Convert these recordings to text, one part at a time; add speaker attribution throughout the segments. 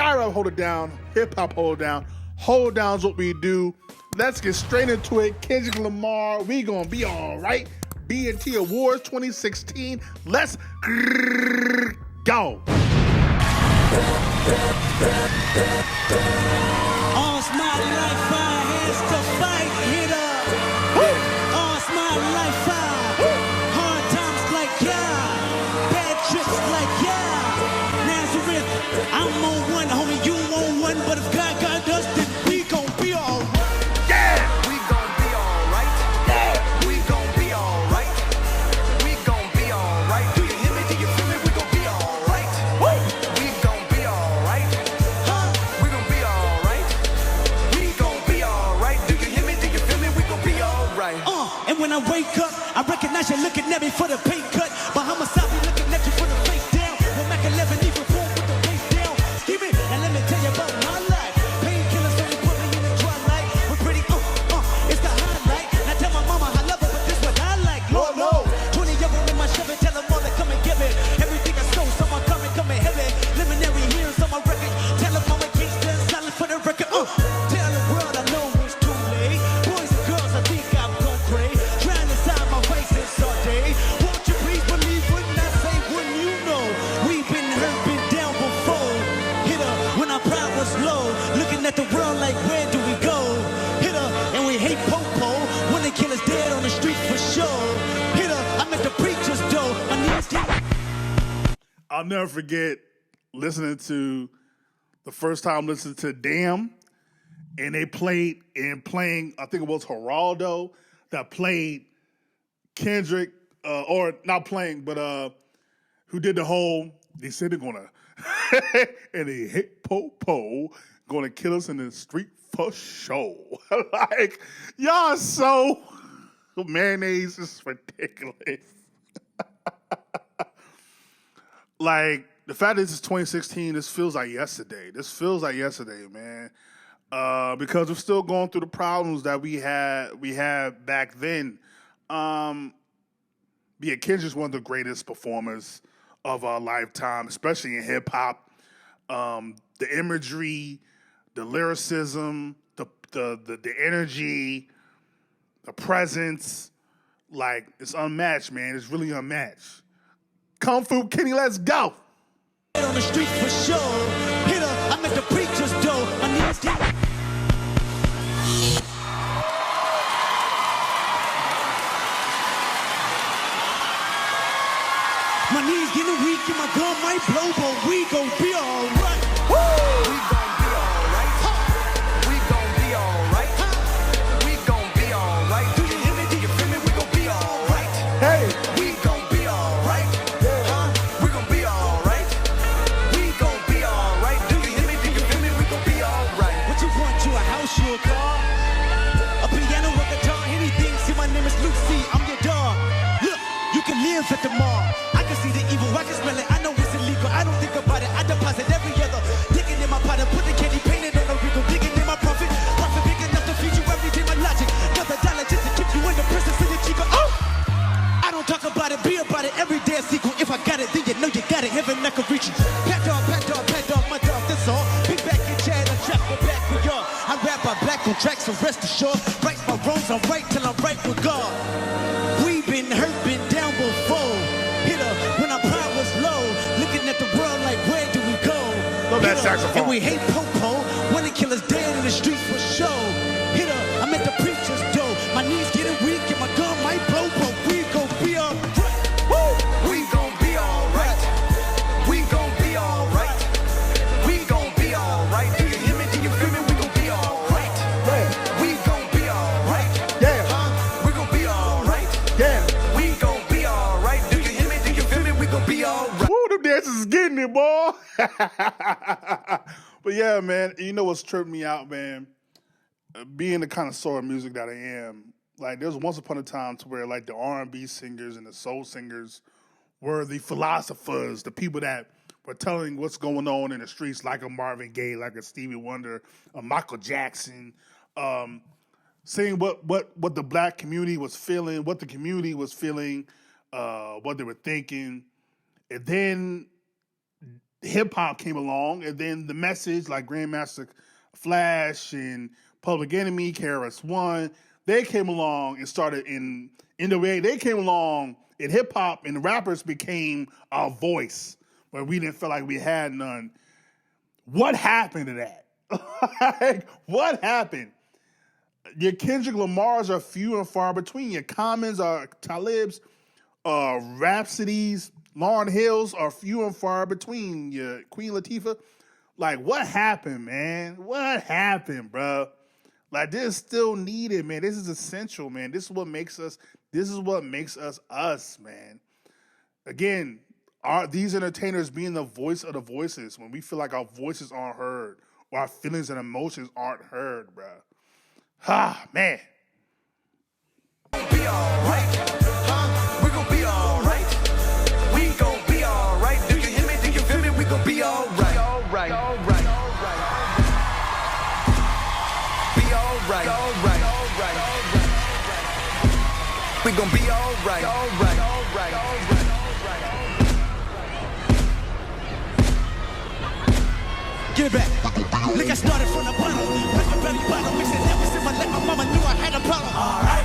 Speaker 1: Barrow hold it down. Hip hop hold it down. Hold down is what we do. Let's get straight into it. Kendrick Lamar, we gonna be all right. BET Awards 2016. Let's go.
Speaker 2: All's my life, I has to fight it up. All's my life, hard times like yeah, bad trips like yeah. Nazareth, I'm on one, homie, you on one, but if God got us, then we gon' be all right.
Speaker 1: Yeah,
Speaker 3: we gon' be all right.
Speaker 1: yeah,
Speaker 3: we gon' be all right. We gon' be all right. Do you hear me? Do you feel me? We gon' be all right.
Speaker 1: woo.
Speaker 3: We gon' be all right. We gon' be all right. We gon' be all right. Do you hear me? Do you feel me? We gon' be all right.
Speaker 2: And when I wake up, I recognize you looking at me for the pay cut. Bahamas, I'll be looking at you for the face down. Well, Mac 11 even boom with the face down. Scheme it, and let me tell you about my life. Painkillers only put me in the dry light. We're pretty, it's the highlight. Now tell my mama I love her, but this what I like. Lord, Lord. 20 of them in my Chevy, tell them all to come and give it. Everything I stole, someone come and heavy. Luminary heroes on my record. Tell them mama can't stand silent for the record. Tell the world I know it's too late. Boys and girls, I think I'm gon' pray. Trying to sign my faces all day. Won't you please believe when I say when you know we've been hurt, been down before. Hit her when our pride was low. Looking at the world like where do we go? Hit her and we hate po-po. When the killer's dead on the street for sure. Hit her, I'm at the preacher's door. My knees get
Speaker 1: I'll never forget listening to the first time listening to Damn, and they playing, I think it was Geraldo that played Kendrick, or not playing, but who did the whole, they said they're gonna, and they hit po-po, gonna kill us in the street for sure. Like, y'all so, mayonnaise is ridiculous. Like, the fact that this is 2016, this feels like yesterday. This feels like yesterday, man. Because we're still going through the problems that we had back then. Yeah, Kendrick's one of the greatest performers of our lifetime, especially in hip hop. The imagery, the lyricism, the energy, the presence, like, it's unmatched, man. It's really unmatched. Kung Fu Kenny, let's go.
Speaker 2: on the street for sure. Hit her, I'm at the preacher's door. My knees get My knees getting weak and my gun might blow, but we gon' be alright.
Speaker 3: We gon' be all right. We gon' be all right. We gon' be all right. Do you hear me? Do you feel me? We gon' be all right.
Speaker 1: Hey.
Speaker 3: We gon' be all right. We gon' be all right. We gon' be all right. Do you hear me? Do you feel me? We gon' be all right.
Speaker 2: What you want, you a house, you a car? A piano, a guitar, anything. See, my name is Lucy, I'm your dog. Look, you can live at the mall. I can see the evil, I can smell it. I know it's illegal, I don't think about it. I deposit every other. Digging in my pot and put the candy painted on the wrinkle. Digging in my profit big enough to feed you every day. My logic, another dollar just to keep you in the prison so you're cheaper. I don't talk about it, be about it. Every day a sequel. If I got it, then you know you got it. Heaven I can reach you. Pat dog, my dog, that's all. Be back in chat, I'm trapped, we're back with y'all. I rap by black on tracks, so rest assured. Right my wrongs, I'm right till I'm right with God. We been hurt, been down before. Hit her when our pride was low. Looking at the world like where do we go?
Speaker 1: Love that
Speaker 2: Hit her,
Speaker 1: saxophone.
Speaker 2: and we hate po-po. When the killer's dead in the street for show. Hit her, I'm at the preacher's door. My knees getting weak and my gun might blow, but we gon' be alright.
Speaker 3: We gon' be all right. We gon' be all right. We gon' be all right. Do you hear me? Do you feel me? We gon' be all right. We gon' be all right.
Speaker 1: Yeah.
Speaker 3: We gon' be all right.
Speaker 1: Yeah.
Speaker 3: We gon' be all right. Do you hear me? Do you feel me? We gon' be all right.
Speaker 1: Woo, them dancers is getting it, boy. But yeah, man, you know what's tripping me out, man? Being the kind of sort of music that I am, like, there was once upon a time to where, like, the R&B singers and the soul singers were the philosophers, the people that were telling what's going on in the streets, like a Marvin Gaye, like a Stevie Wonder, a Michael Jackson, saying what the black community was feeling, what the community was feeling, what they were thinking. And then hip hop came along, and then the message like Grandmaster Flash and Public Enemy, KRS-One, they came along and started in the way they came along in hip hop, and the rappers became our voice where we didn't feel like we had none. What happened to that? Like, what happened? Your Kendrick Lamars are few and far between. Your Commons are Talibs, Rhapsodies, Lauryn Hills are few and far between. Your Queen Latifah. Like, what happened, man? What happened, bro? Like, this is still needed, man. This is essential, man. This is what makes us us, man. Again, these entertainers being the voice of the voices when we feel like our voices aren't heard or our feelings and emotions aren't heard, bro. Ah, man.
Speaker 3: Be alright, huh? We gon' be alright. We gon' be alright. Do you hear me? Do you feel me? We gon' be alright. Alright, alright, alright. Be alright, alright, alright. We gon' be alright, alright, alright, alright.
Speaker 2: Get it back. Look, I started from the bottom. With my belly bottom, mixing everything. I let my mama knew I had a problem. Alright.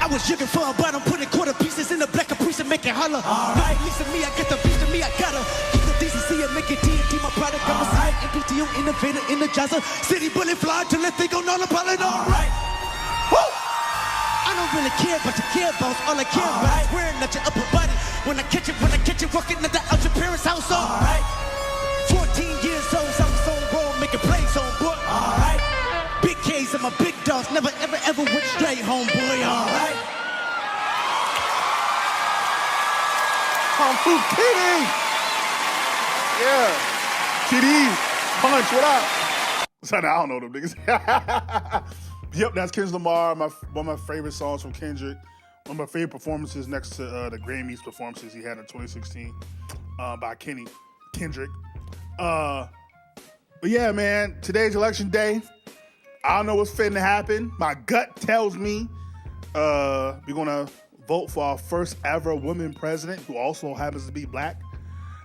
Speaker 2: I was looking for a bottom, putting quarter pieces in the black caprice and make it holler. Alright. Lisa me, I get the beast of me, I gotta keep the decency and make it D&D my product. I'm a side MPTO innovator, energizer. City bullet fly till they think I'm not a pilot. Alright. Woo! I don't really care about your care about. All I care about is wearing at your upper body. When I catch it, walking at the out your parents' house. Alright. 14 years old, I'm so wrong, making plays on board. Alright. Big K's and my big dogs never ever went straight, homeboy. Alright.
Speaker 1: Kung Fu Kitty! Yeah. Kitty, punch, what up? Son, I don't know them niggas. Yep, that's Kendrick Lamar, one of my favorite songs from Kendrick. One of my favorite performances next to the Grammys performances he had in 2016 by Kendrick. But yeah, man, today's election day. I don't know what's fitting to happen. My gut tells me we're gonna vote for our first ever woman president who also happens to be black.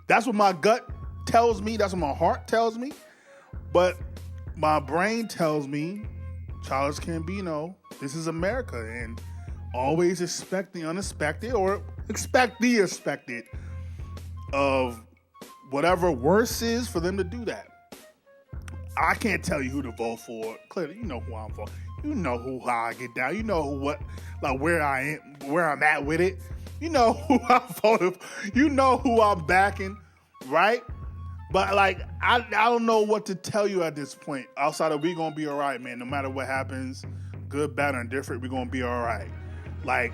Speaker 1: That's what my gut tells me. That's what my heart tells me. But my brain tells me, Childish Gambino, this is America, and always expect the unexpected or expect the expected of whatever worse is for them to do that. I can't tell you who to vote for. Clearly, you know who I'm for. You know how I get down. You know where I'm at with it. You know who I'm voting for. You know who I'm backing, right? But like, I don't know what to tell you at this point. Outside of we gonna be all right, man. No matter what happens, good, bad, or indifferent, we gonna be all right. Like,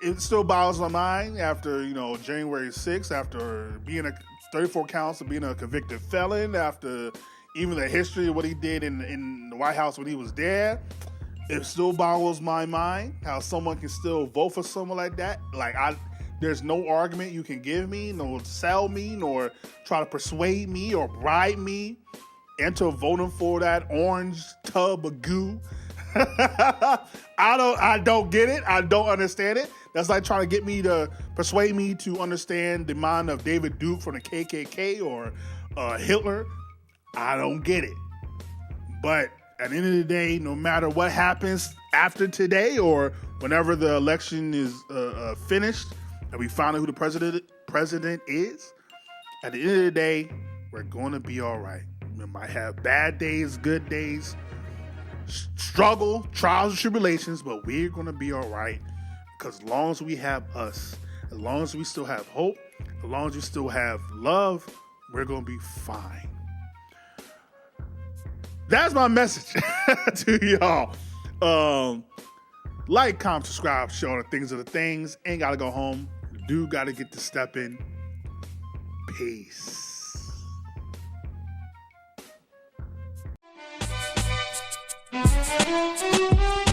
Speaker 1: it still boggles my mind after, January 6th, after being 34 counts of being a convicted felon, after even the history of what he did in the White House when he was there. It still boggles my mind how someone can still vote for someone like that. Like, there's no argument you can give me, nor sell me, nor try to persuade me or bribe me into voting for that orange tub of goo. I don't get it. I don't understand it. That's like trying to get me to persuade me to understand the mind of David Duke from the KKK or Hitler. I don't get it. But at the end of the day, no matter what happens after today or whenever the election is finished and we find out who the president is, at the end of the day, we're going to be all right. We might have bad days, good days, struggle, trials and tribulations, but we're going to be all right. Because as long as we have us, as long as we still have hope, as long as we still have love, we're going to be fine. That's my message to y'all. Like, comment, subscribe, show the things of the things. Ain't got to go home. Do got to get to stepping. Peace.
Speaker 4: Thank you.